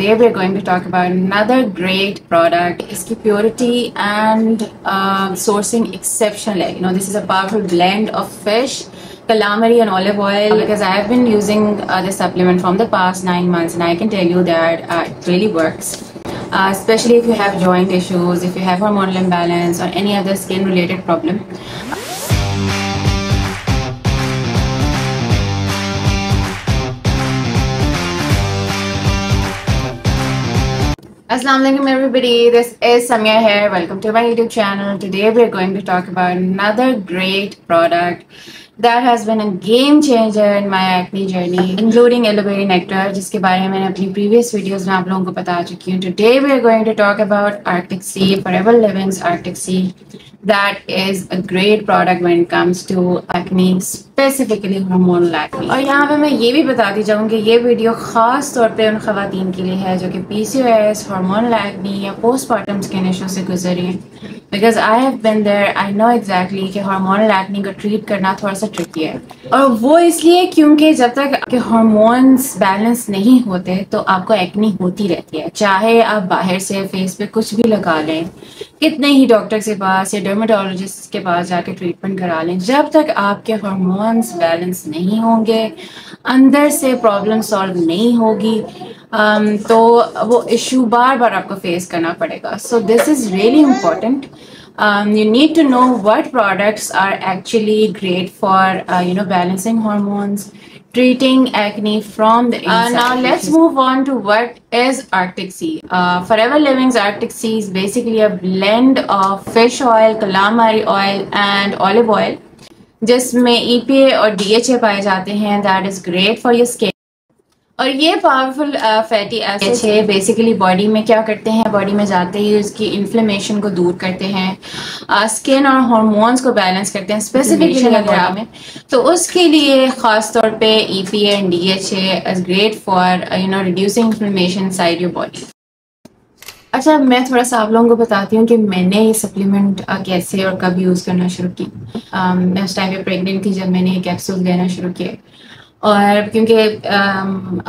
today we're going to talk about another great product. इसकी purity and sourcing exceptional है. This is a powerful blend of fish, calamari and olive oil, because I have been using this supplement from the past 9 months and I can tell you that it really works. Especially if you have joint issues, if you have hormonal imbalance or any other skin related problem. Assalamualaikum everybody, this is Samia here. Welcome to my YouTube channel. Today we are going to talk about another great product that has been a game changer in my acne journey, including aloe berry nectar, जिसके बारे में मैंने अपनी previous videos में आप लोगों को बता चुकी हूँ. Today we are going to talk about Arctic Sea, Forever Living's Arctic Sea. That is a great product when it comes to acne, specifically hormonal acne. और यहाँ पे मैं ये भी बताती जाऊँ कि ये वीडियो खास तौर पे उन खवातीन के लिए है जो कि PCOS, hormonal acne या postpartum skin issue से गुजरी हैं. Because I have been there, I know exactly कि hormonal acne को treat करना थोड़ा सा tricky है. और वो इसलिए क्योंकि जब तक आपके hormones balance नहीं होते तो आपको acne होती रहती है. चाहे आप बाहर से फेस पे कुछ भी लगा लें, कितने ही डॉक्टर के पास या डर्मेटोलॉजिस्ट के पास जाके ट्रीटमेंट करा लें, जब तक आपके हार्मोन्स बैलेंस नहीं होंगे, अंदर से प्रॉब्लम सॉल्व नहीं होगी, तो वो इशू बार बार आपको फेस करना पड़ेगा. So this is really important. You need to know what products are actually great for balancing hormones, treating acne from the inside. Now let's move on to what is Arctic Sea. Forever Living's Arctic Sea is basically a blend of fish oil, calamari oil and olive oil, जिसमें EPA और DHA पाए जाते हैं. That is great for your skin. और ये powerful fatty acids है basically body में क्या करते हैं, बॉडी में जाते ही उसकी इन्फ्लेमेशन को दूर करते हैं, स्किन और हार्मोन्स को बैलेंस करते हैं स्पेसिफिकली अगर में. तो उसके लिए ख़ास तौर पे EPA and DHA is great for reducing inflammation side your body. अच्छा, मैं थोड़ा सा आप लोगों को बताती हूँ कि मैंने ये सप्लीमेंट कैसे और कब यूज़ करना शुरू की. मैं उस टाइम पे प्रेगनेंट थी जब मैंने ये कैप्सूल लेना शुरू किए. और क्योंकि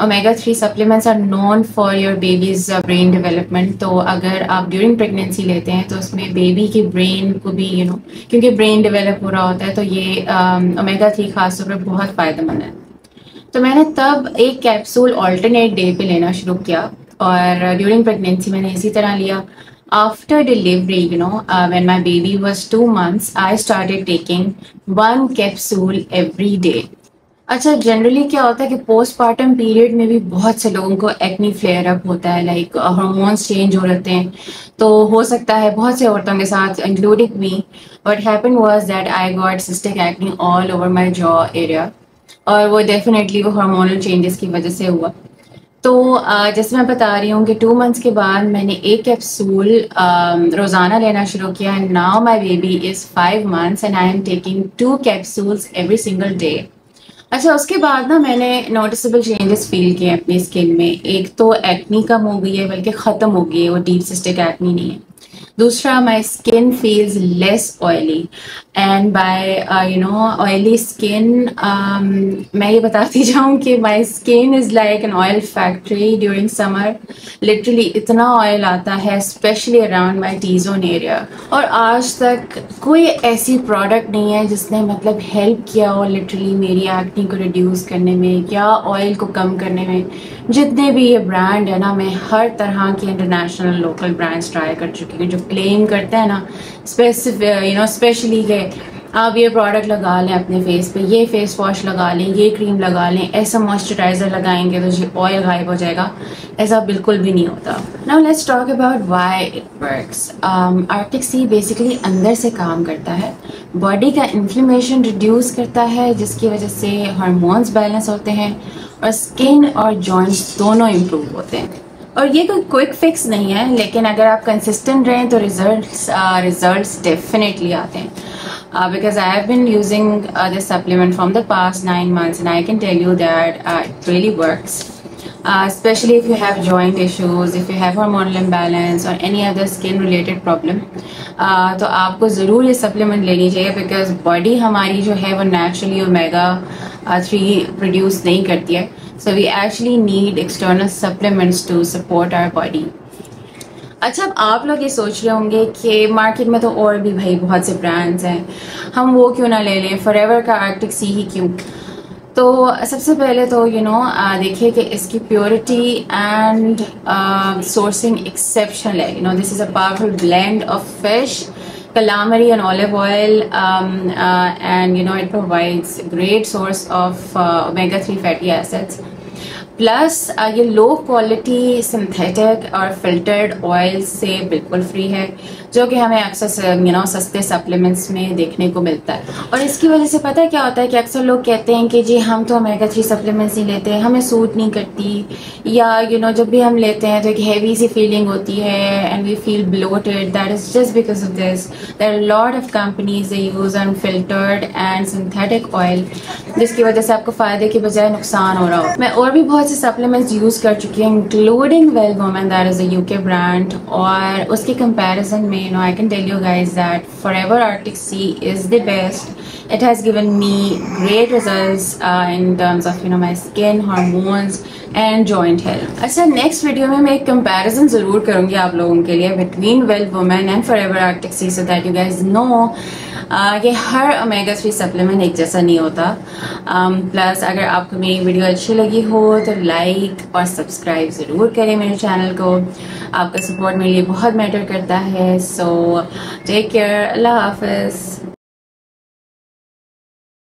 omega 3 supplements are known for your babies brain development, तो अगर आप ड्यूरिंग प्रेगनेंसी लेते हैं तो उसमें बेबी की ब्रेन को भी क्योंकि ब्रेन डेवलप हो रहा होता है, तो ये ओमेगा 3 खास तौर पर बहुत फ़ायदेमंद है. तो मैंने तब एक कैप्सूल ऑल्टरनेट डे पे लेना शुरू किया और ड्यूरिंग प्रेगनेंसी मैंने इसी तरह लिया. After delivery, when my baby was 2 months, I started taking 1 capsule every day. अच्छा, जनरली क्या होता है कि पोस्टपार्टम पीरियड में भी बहुत से लोगों को एक्नी फ्लेयर अप होता है, लाइक हार्मोन्स चेंज हो रहते हैं. तो हो सकता है बहुत से औरतों के साथ, including me, what happened was that I got cystic acne all over my jaw area. और वो डेफिनेटली वो हार्मोनल चेंजेस की वजह से हुआ. तो जैसे मैं बता रही हूँ कि 2 मंथ्स के बाद मैंने एक कैप्सूल रोज़ाना लेना शुरू किया. And now my baby is 5 months and I am taking 2 capsules every single day. अच्छा, उसके बाद ना मैंने नोटिसेबल चेंजेस फील किए अपनी स्किन में. एक तो एक्नी कम हो गई है, बल्कि ख़त्म हो गई है, वो डीप सिस्टिक एक्नी नहीं है. दूसरा, my skin feels less oily and by oily skin मैं ये बताती जाऊँ कि my skin is like an oil factory during summer. Literally इतना ऑयल आता है specially around my T zone area. और आज तक कोई ऐसी प्रोडक्ट नहीं है जिसने मतलब हेल्प किया हो लिटरली मेरी एक्नी को रिड्यूस करने में या ऑयल को कम करने में. जितने भी ये ब्रांड है ना, मैं हर तरह की इंटरनेशनल लोकल ब्रांड्स ट्राई कर चुकी हूँ जो क्लेम करते हैं ना स्पेशली के आप ये प्रोडक्ट लगा लें अपने फेस पे, ये फेस वॉश लगा लें, ये क्रीम लगा लें, ऐसा मॉइस्चराइज़र लगाएंगे तो जो ऑयल गायब हो जाएगा. ऐसा बिल्कुल भी नहीं होता. Now let's talk about why it works. Arctic sea basically अंदर से काम करता है, बॉडी का इन्फ्लेमेशन रिड्यूस करता है जिसकी वजह से हार्मोन्स बैलेंस होते हैं और स्किन और जॉइंट्स दोनों इम्प्रूव होते हैं. और ये कोई क्विक फिक्स नहीं है, लेकिन अगर आप कंसिस्टेंट रहें तो रिजल्ट्स डेफिनेटली आते हैं. Because I have been using this supplement from the past 9 months and I can tell you that it really works. Especially if you have joint issues, if you have hormonal imbalance or any other skin related problem, तो आपको ज़रूर ये supplement लेनी चाहिए. Because body हमारी जो है वो नेचुरली ओमेगा 3 प्रोड्यूस नहीं करती है. So we actually need external supplements to support our body. अच्छा, अब आप लोग ये सोच रहे होंगे कि मार्केट में तो और भी भाई बहुत से ब्रांड्स हैं, हम वो क्यों ना ले लें, फॉरएवर का आर्टिक सी ही क्यों। तो सबसे पहले तो देखिए कि इसकी प्योरिटी एंड सोर्सिंग एक्सेप्शनल है। This is a powerful blend of fish, calamari and olive oil, and it provides great source of omega-3 fatty acids. Plus ये लो क्वालिटी सिंथेटिक और फिल्टर्ड ऑयल से बिल्कुल फ्री है, जो कि हमें अक्सर सस्ते सप्लीमेंट्स में देखने को मिलता है। और इसकी वजह से पता है क्या होता है कि अक्सर लोग कहते हैं कि जी हम तो ओमेगा-3 सप्लीमेंट्स नहीं लेते, हमें सूट नहीं करती, या जब भी हम लेते हैं तो एक हैवी सी फीलिंग होती है and we feel bloated. That is just because of this. There are lot of companies they use unfiltered and synthetic oil, जिसकी वजह से आपको फ़ायदे की बजाय नुकसान हो रहा हो। मैं और भी बहुत से सप्लीमेंट्स यूज़ कर चुकी हूँ, including well women, that is a UK brand, और उसके कंपैरिजन में I can tell you guys that Forever Arctic Sea is the best. It has given me great results in terms of my skin, hormones and joint health. अच्छा, next video में मैं एक comparison ज़रूर करूँगी आप लोगों के लिए between well women and Forever Arctic Sea, so that you guys know कि हर ओमेगा-3 सप्लीमेंट एक जैसा नहीं होता। प्लस अगर आपको मेरी वीडियो अच्छी लगी हो तो लाइक और सब्सक्राइब ज़रूर करें मेरे चैनल को। आपका सपोर्ट मेरे लिए बहुत मैटर करता है। सो टेक केयर, अल्लाह हाफिज़।